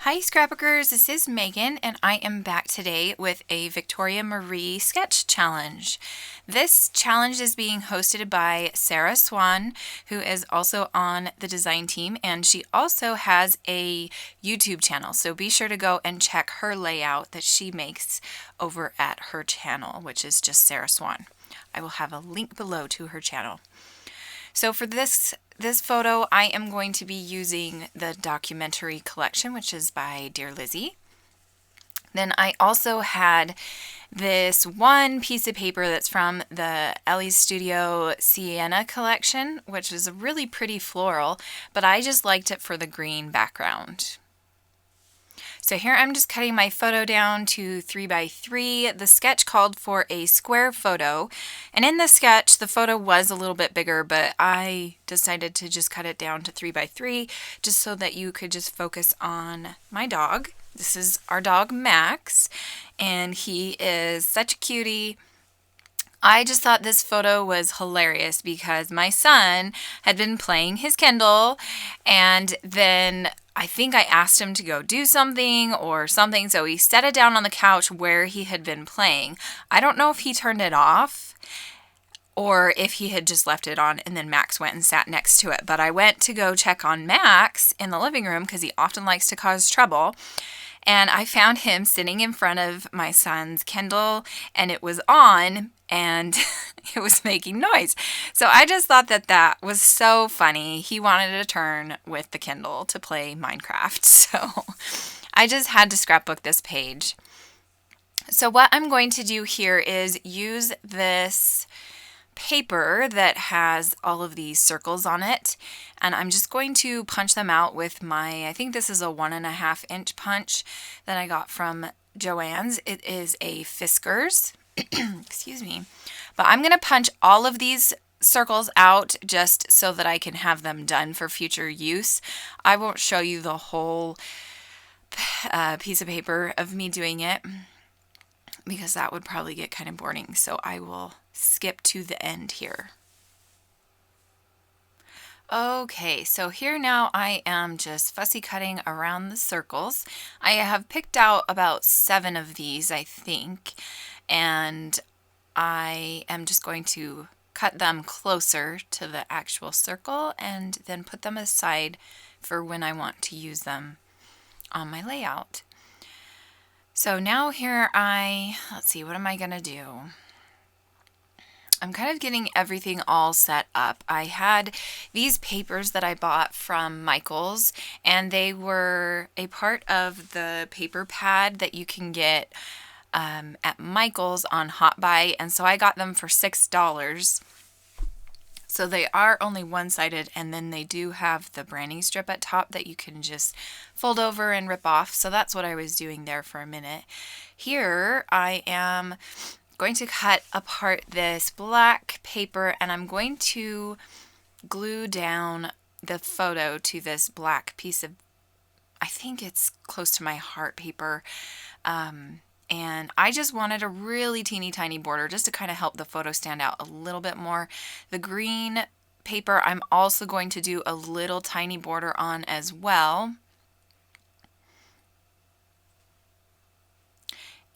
Hi Scrapbookers, this is Megan and I am back today with a Victoria Marie sketch challenge. This challenge is being hosted by Sarah Swan, who is also on the design team, and she also has a YouTube channel, so be sure to go and check her layout that she makes over at her channel, which is just Sarah Swan. I will have a link below to her channel. So for this photo, I am going to be using the documentary collection, which is by Dear Lizzie. Then I also had this one piece of paper that's from the Ellie's Studio Sienna collection, which is a really pretty floral, but I just liked it for the green background. So here I'm just cutting my photo down to 3 by 3. The sketch called for a square photo, and in the sketch the photo was a little bit bigger, but I decided to just cut it down to 3 by 3 just so that you could just focus on my dog. This is our dog Max, and he is such a cutie. I just thought this photo was hilarious because my son had been playing his Kindle, and then I think I asked him to go do something or something, so he set it down on the couch where he had been playing. I don't know if he turned it off or if he had just left it on and then Max went and sat next to it. But I went to go check on Max in the living room because he often likes to cause trouble. And I found him sitting in front of my son's Kindle, and it was on, and it was making noise. So I just thought that that was so funny. He wanted to turn with the Kindle to play Minecraft. So I just had to scrapbook this page. So what I'm going to do here is use this paper that has all of these circles on it, and I'm just going to punch them out with my, I think this is a 1.5 inch punch that I got from Joann's. It is a Fiskars, excuse me, but I'm going to punch all of these circles out just so that I can have them done for future use. I won't show you the whole piece of paper of me doing it because that would probably get kind of boring, so I will skip to the end here. Okay, so here now I am just fussy cutting around the circles. I have picked out about 7 of these, I think, and I am just going to cut them closer to the actual circle and then put them aside for when I want to use them on my layout. So now here let's see, what am I gonna do? I'm kind of getting everything all set up. I had these papers that I bought from Michael's, and they were a part of the paper pad that you can get at Michael's on Hot Buy, and so I got them for $6. So they are only one-sided, and then they do have the branding strip at top that you can just fold over and rip off. So that's what I was doing there for a minute. Here I am going to cut apart this black paper, and I'm going to glue down the photo to this black piece of, I think it's close to my heart paper. And I just wanted a really teeny tiny border just to kind of help the photo stand out a little bit more. The green paper I'm also going to do a little tiny border on as well.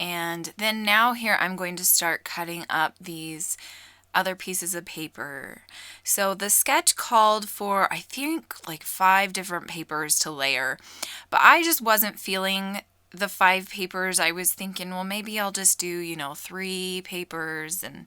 And then now here I'm going to start cutting up these other pieces of paper. So the sketch called for, I think, like 5 different papers to layer, but I just wasn't feeling the 5 papers. I was thinking, well, maybe I'll just do, 3 papers and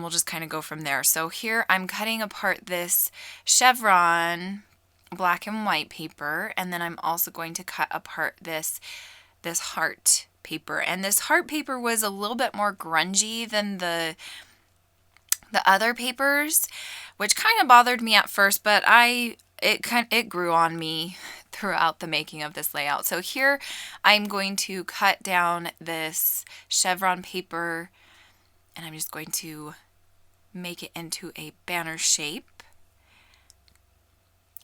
we'll just kind of go from there. So here I'm cutting apart this chevron black and white paper, and then I'm also going to cut apart this heart paper. And this heart paper was a little bit more grungy than the other papers, which kind of bothered me at first, but it grew on me throughout the making of this layout. So here I'm going to cut down this chevron paper, and I'm just going to make it into a banner shape.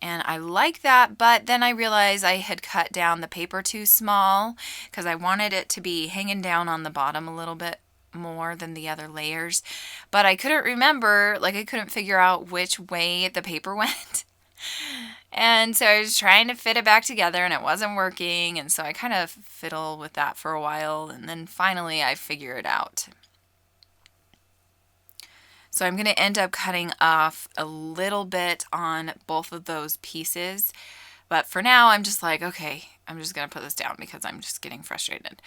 And I like that, but then I realized I had cut down the paper too small because I wanted it to be hanging down on the bottom a little bit more than the other layers. But I couldn't remember, I couldn't figure out which way the paper went. And so I was trying to fit it back together and it wasn't working. And so I kind of fiddled with that for a while. And then finally I figure it out. So I'm going to end up cutting off a little bit on both of those pieces. But for now, I'm just like, okay, I'm just going to put this down because I'm just getting frustrated.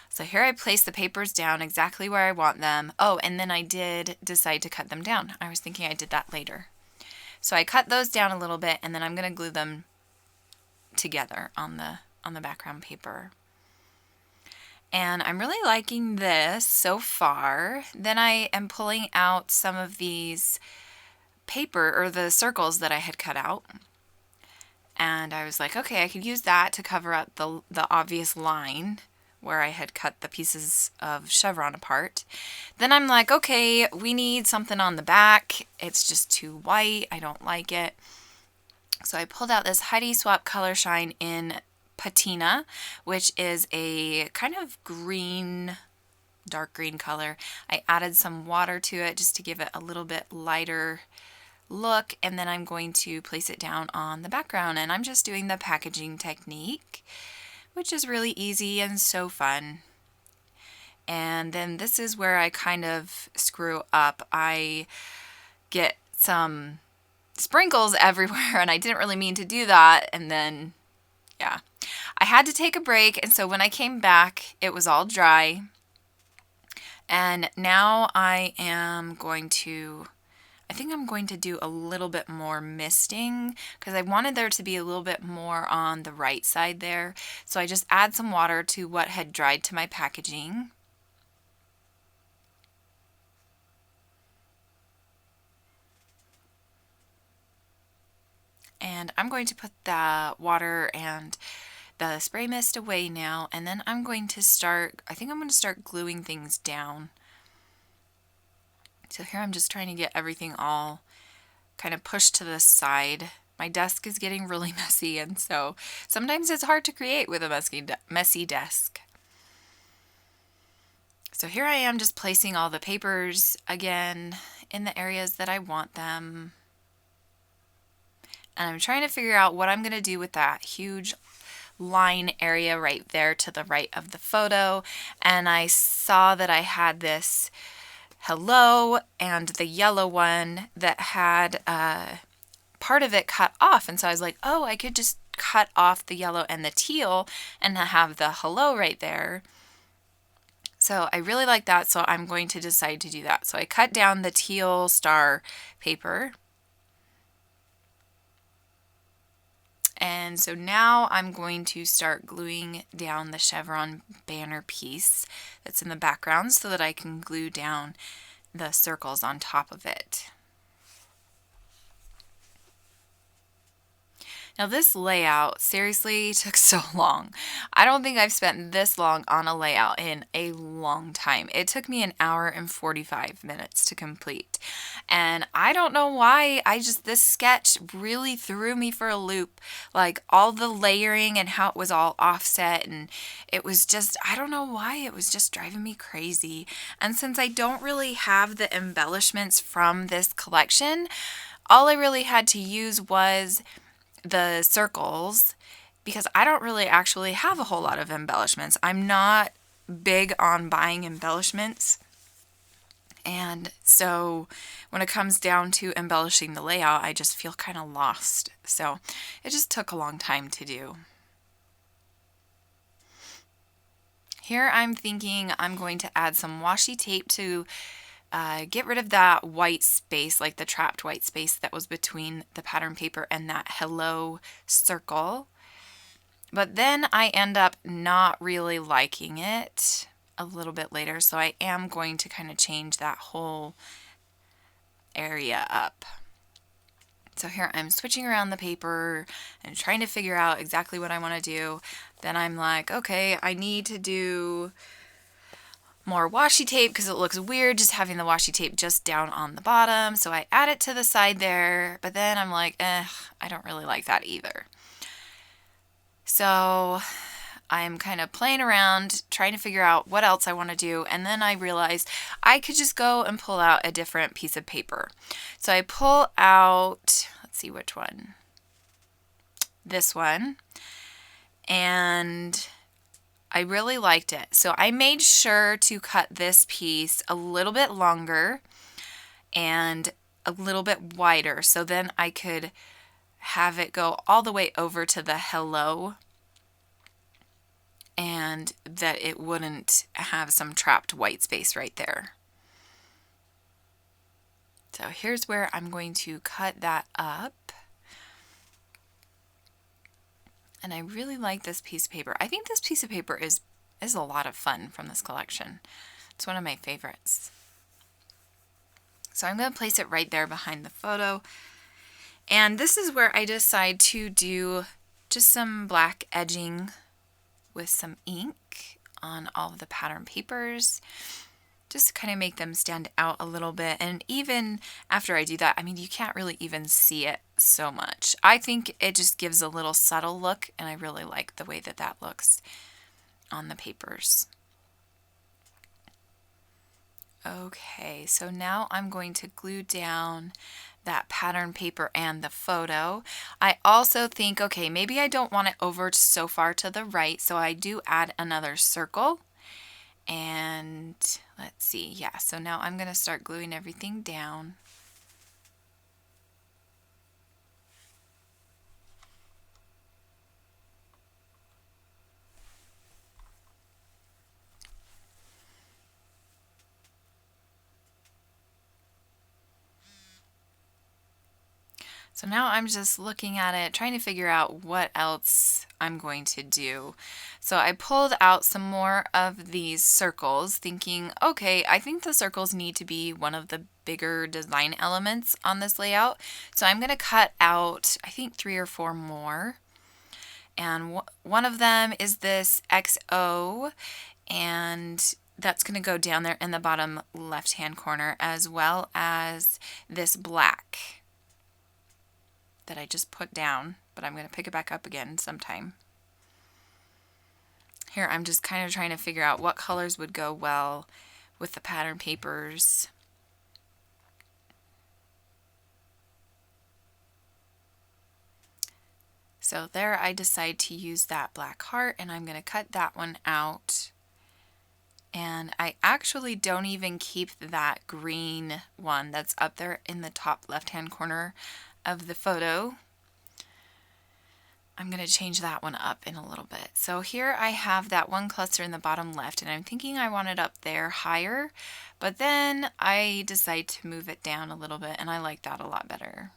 So here I place the papers down exactly where I want them. Oh, and then I did decide to cut them down. I was thinking I did that later. So I cut those down a little bit, and then I'm going to glue them together on the background paper. And I'm really liking this so far. Then I am pulling out some of these paper, or the circles that I had cut out. And I was like, okay, I could use that to cover up the obvious line where I had cut the pieces of chevron apart. Then I'm like, okay, we need something on the back. It's just too white. I don't like it. So I pulled out this Heidi Swapp Color Shine in Patina, which is a kind of green, dark green color. I added some water to it just to give it a little bit lighter look, and then I'm going to place it down on the background, and I'm just doing the packaging technique, which is really easy and so fun. And then this is where I kind of screw up. I get some sprinkles everywhere, and I didn't really mean to do that, and then yeah, I had to take a break, and so when I came back it was all dry. And now I think I'm going to do a little bit more misting because I wanted there to be a little bit more on the right side there. So I just add some water to what had dried to my packaging. And I'm going to put the water and the spray mist away now, and then I'm going to start gluing things down. So here I'm just trying to get everything all kind of pushed to the side. My desk is getting really messy, and so sometimes it's hard to create with a messy desk. So here I am just placing all the papers again in the areas that I want them. And I'm trying to figure out what I'm going to do with that huge line area right there to the right of the photo. And I saw that I had this hello and the yellow one that had part of it cut off. And so I was like, oh, I could just cut off the yellow and the teal and have the hello right there. So I really like that, so I'm going to decide to do that. So I cut down the teal star paper. And so now I'm going to start gluing down the chevron banner piece that's in the background so that I can glue down the circles on top of it. Now this layout seriously took so long. I don't think I've spent this long on a layout in a long time. It took me an hour and 45 minutes to complete. And I don't know why, this sketch really threw me for a loop. Like all the layering and how it was all offset, and it was just, I don't know why, it was just driving me crazy. And since I don't really have the embellishments from this collection, all I really had to use was the circles, because I don't really actually have a whole lot of embellishments. I'm not big on buying embellishments, and so when it comes down to embellishing the layout, I just feel kind of lost. So it just took a long time to do. Here I'm thinking I'm going to add some washi tape to get rid of that white space, like the trapped white space that was between the pattern paper and that hello circle. But then I end up not really liking it a little bit later, so I am going to kind of change that whole area up. So here I'm switching around the paper and trying to figure out exactly what I want to do. Then I'm like, okay, I need to do more washi tape because it looks weird just having the washi tape just down on the bottom. So I add it to the side there, but then I'm like, I don't really like that either. So I'm kind of playing around, trying to figure out what else I want to do. And then I realized I could just go and pull out a different piece of paper. So I pull out, let's see which one. this one, and I really liked it. So I made sure to cut this piece a little bit longer and a little bit wider, so then I could have it go all the way over to the hello, and that it wouldn't have some trapped white space right there. So here's where I'm going to cut that up. And I really like this piece of paper. I think this piece of paper is a lot of fun from this collection. It's one of my favorites. So I'm going to place it right there behind the photo. And this is where I decide to do just some black edging with some ink on all of the pattern papers, just to kind of make them stand out a little bit. And even after I do that, I mean, you can't really even see it so much. I think it just gives a little subtle look, and I really like the way that that looks on the papers. Okay, so now I'm going to glue down that pattern paper and the photo. I also think, okay, maybe I don't want it over so far to the right, so I do add another circle. And let's see, yeah, so now I'm going to start gluing everything down. So now I'm just looking at it, trying to figure out what else I'm going to do. So I pulled out some more of these circles, thinking, okay, I think the circles need to be one of the bigger design elements on this layout. So I'm going to cut out, I think, 3 or 4 more. And one of them is this XO, and that's going to go down there in the bottom left-hand corner, as well as this black that I just put down, but I'm going to pick it back up again sometime. Here I'm just kind of trying to figure out what colors would go well with the pattern papers. So there I decide to use that black heart, and I'm going to cut that one out. And I actually don't even keep that green one that's up there in the top left-hand corner of the photo. I'm going to change that one up in a little bit. So here I have that one cluster in the bottom left, and I'm thinking I want it up there higher, but then I decide to move it down a little bit, and I like that a lot better.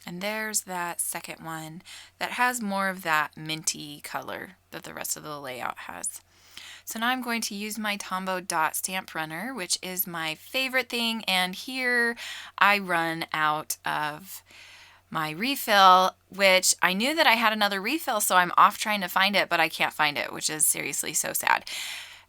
And there's that second one that has more of that minty color that the rest of the layout has. So now I'm going to use my Tombow dot stamp runner, which is my favorite thing, and here I run out of my refill, which I knew that I had another refill, so I'm off trying to find it, but I can't find it, which is seriously so sad.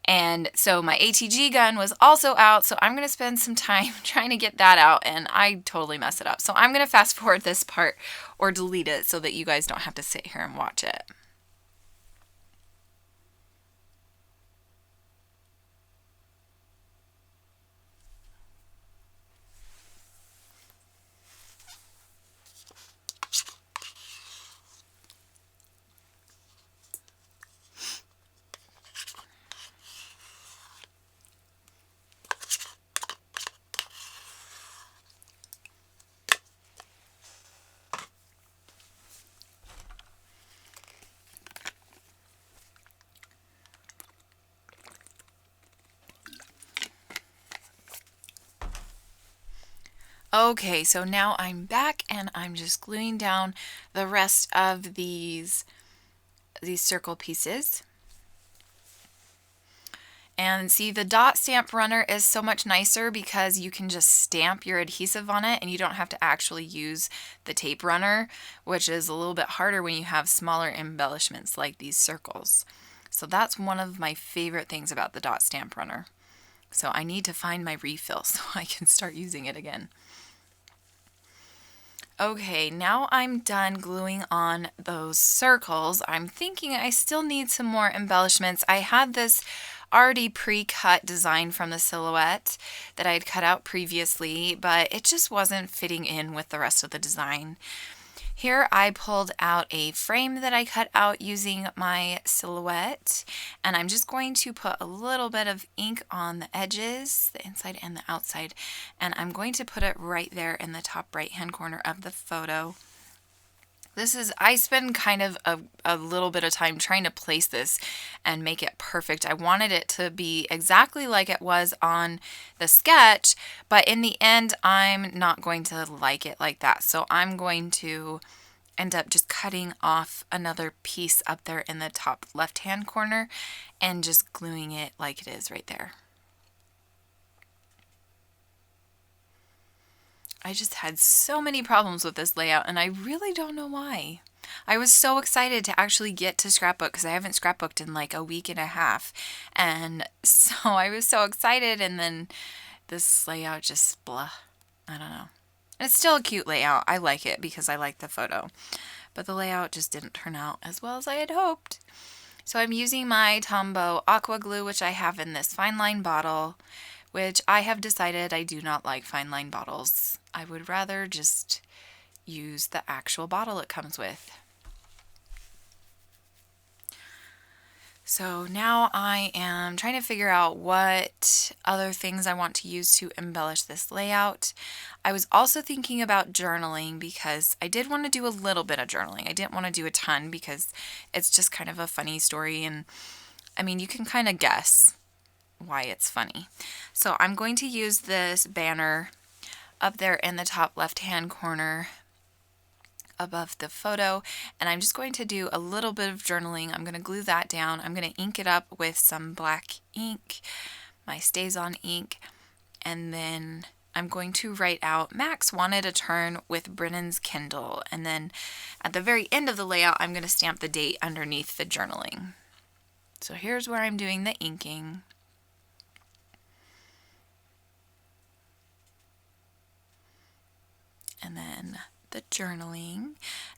And so my ATG gun was also out, so I'm going to spend some time trying to get that out, and I totally mess it up. So I'm going to fast forward this part or delete it so that you guys don't have to sit here and watch it. Okay, so now I'm back and I'm just gluing down the rest of these circle pieces. And see, the dot stamp runner is so much nicer because you can just stamp your adhesive on it and you don't have to actually use the tape runner, which is a little bit harder when you have smaller embellishments like these circles. So that's one of my favorite things about the dot stamp runner. So I need to find my refill so I can start using it again. Okay, now I'm done gluing on those circles. I'm thinking I still need some more embellishments. I had this already pre-cut design from the silhouette that I had cut out previously, but it just wasn't fitting in with the rest of the design. Here I pulled out a frame that I cut out using my silhouette, and I'm just going to put a little bit of ink on the edges, the inside and the outside, and I'm going to put it right there in the top right hand corner of the photo. I spend kind of a little bit of time trying to place this and make it perfect. I wanted it to be exactly like it was on the sketch, but in the end, I'm not going to like it like that. So I'm going to end up just cutting off another piece up there in the top left-hand corner and just gluing it like it is right there. I just had so many problems with this layout, and I really don't know why. I was so excited to actually get to scrapbook because I haven't scrapbooked in like a week and a half. And so I was so excited, and then this layout just blah. I don't know. It's still a cute layout. I like it because I like the photo. But the layout just didn't turn out as well as I had hoped. So I'm using my Tombow Aqua Glue, which I have in this fine line bottle, which I have decided I do not like fine line bottles. I would rather just use the actual bottle it comes with. So now I am trying to figure out what other things I want to use to embellish this layout. I was also thinking about journaling because I did want to do a little bit of journaling. I didn't want to do a ton because it's just kind of a funny story, and I mean, you can kind of guess why it's funny. So I'm going to use this banner up there in the top left-hand corner above the photo, and I'm just going to do a little bit of journaling. I'm going to glue that down. I'm going to ink it up with some black ink, my StazOn ink, and then I'm going to write out Max wanted a turn with Brennan's Kindle, and then at the very end of the layout I'm going to stamp the date underneath the journaling. So here's where I'm doing the inking. And then the journaling.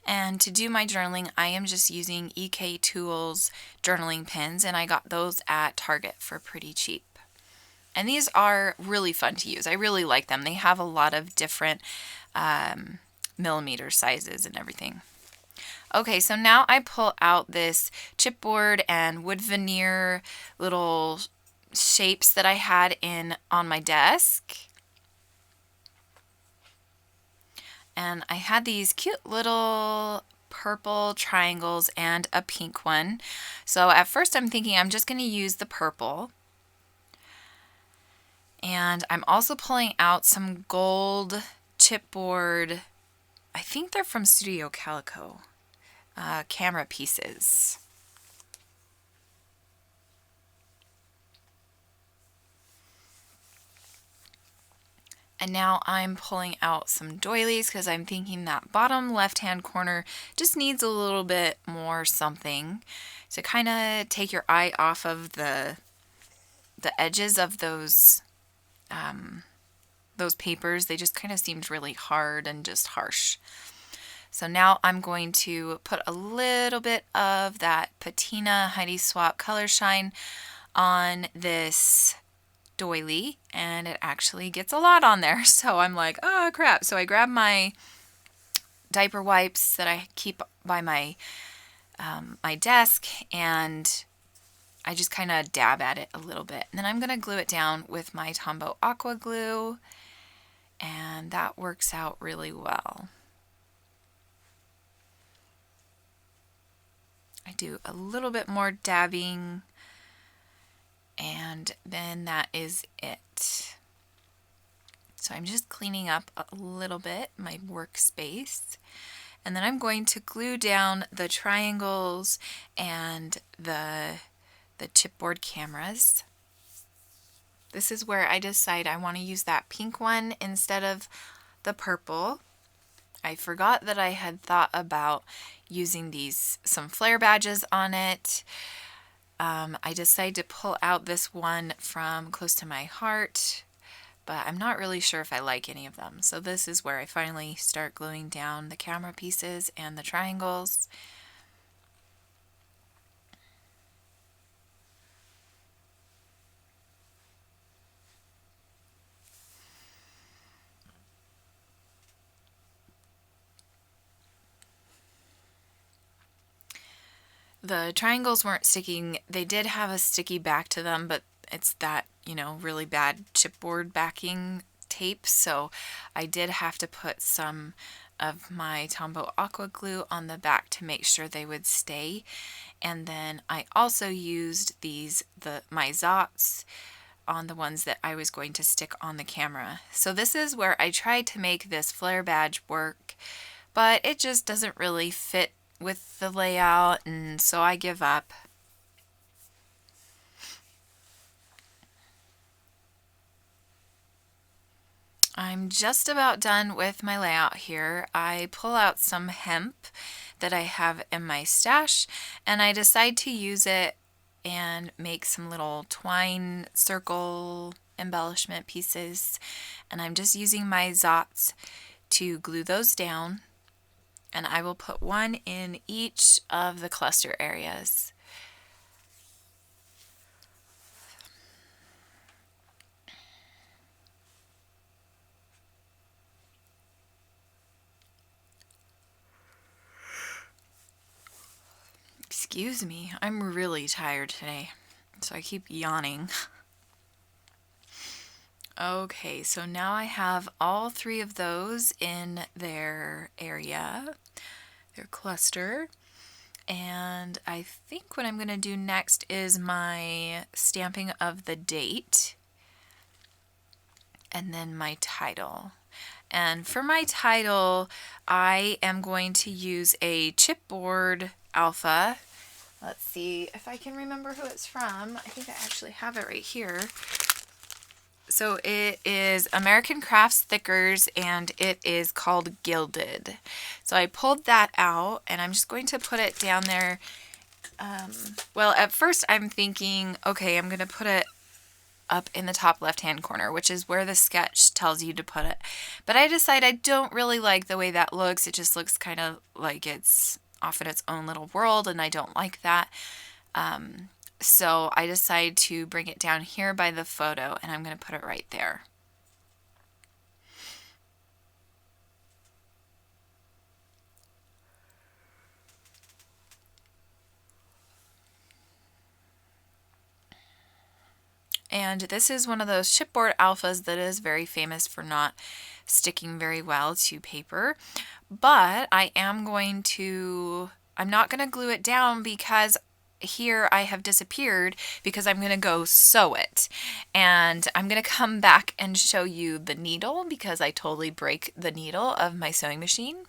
And to do my journaling, I am just using EK Tools journaling pens, and I got those at Target for pretty cheap. And these are really fun to use. I really like them. They have a lot of different millimeter sizes and everything. Okay, so now I pull out this chipboard and wood veneer little shapes that I had on my desk. And I had these cute little purple triangles and a pink one. So at first I'm thinking I'm just going to use the purple. And I'm also pulling out some gold chipboard, I think they're from Studio Calico, camera pieces. And now I'm pulling out some doilies because I'm thinking that bottom left-hand corner just needs a little bit more something to kind of take your eye off of the edges of those papers. They just kind of seemed really hard and just harsh. So now I'm going to put a little bit of that Patina Heidi Swapp Color Shine on this doily, and it actually gets a lot on there. So I'm like, oh crap. So I grab my diaper wipes that I keep by my my desk, and I just kind of dab at it a little bit. And then I'm going to glue it down with my Tombow Aqua Glue, and that works out really well. I do a little bit more dabbing, and then that is it. So I'm just cleaning up a little bit my workspace, and then I'm going to glue down the triangles and the chipboard cameras. This is where I decide I want to use that pink one instead of the purple. I forgot that I had thought about using some flare badges on it. I decided to pull out this one from Close to My Heart, but I'm not really sure if I like any of them. So this is where I finally start gluing down the camera pieces and the triangles. The triangles weren't sticking. They did have a sticky back to them, but it's that, really bad chipboard backing tape. So I did have to put some of my Tombow Aqua glue on the back to make sure they would stay. And then I also used my Zots on the ones that I was going to stick on the camera. So this is where I tried to make this flare badge work, but it just doesn't really fit with the layout, and so I give up. I'm just about done with my layout here. I pull out some hemp that I have in my stash, and I decide to use it and make some little twine circle embellishment pieces. And I'm just using my Zots to glue those down. And I will put one in each of the cluster areas. Excuse me, I'm really tired today, so I keep yawning. Okay, so now I have all 3 of those in their area, their cluster, and I think what I'm going to do next is my stamping of the date, and then my title. And for my title, I am going to use a chipboard alpha. Let's see if I can remember who it's from. I think I actually have it right here. So it is American Crafts Thickers, and it is called Gilded. So I pulled that out, and I'm just going to put it down there. Well, at first I'm thinking, okay, I'm going to put it up in the top left-hand corner, which is where the sketch tells you to put it. But I decide I don't really like the way that looks. It just looks kind of like it's off in its own little world, and I don't like that. So I decide to bring it down here by the photo, and I'm going to put it right there. And this is one of those chipboard alphas that is very famous for not sticking very well to paper. But I'm not going to glue it down because here I have disappeared, because I'm going to go sew it. And I'm going to come back and show you the needle, because I totally break the needle of my sewing machine.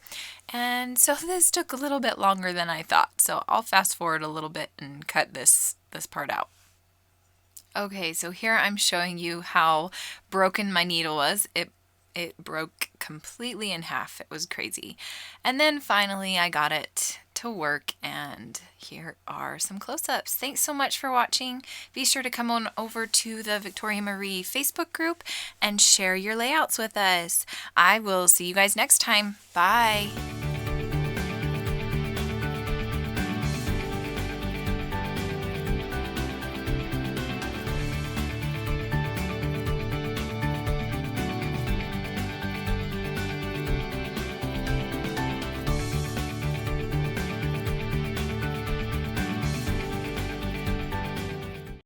And so this took a little bit longer than I thought. So I'll fast forward a little bit and cut this part out. Okay, so here I'm showing you how broken my needle was. It broke completely in half. It was crazy. And then finally I got it to work, and here are some close-ups. Thanks so much for watching. Be sure to come on over to the Victoria Marie Facebook group and share your layouts with us. I will see you guys next time. Bye.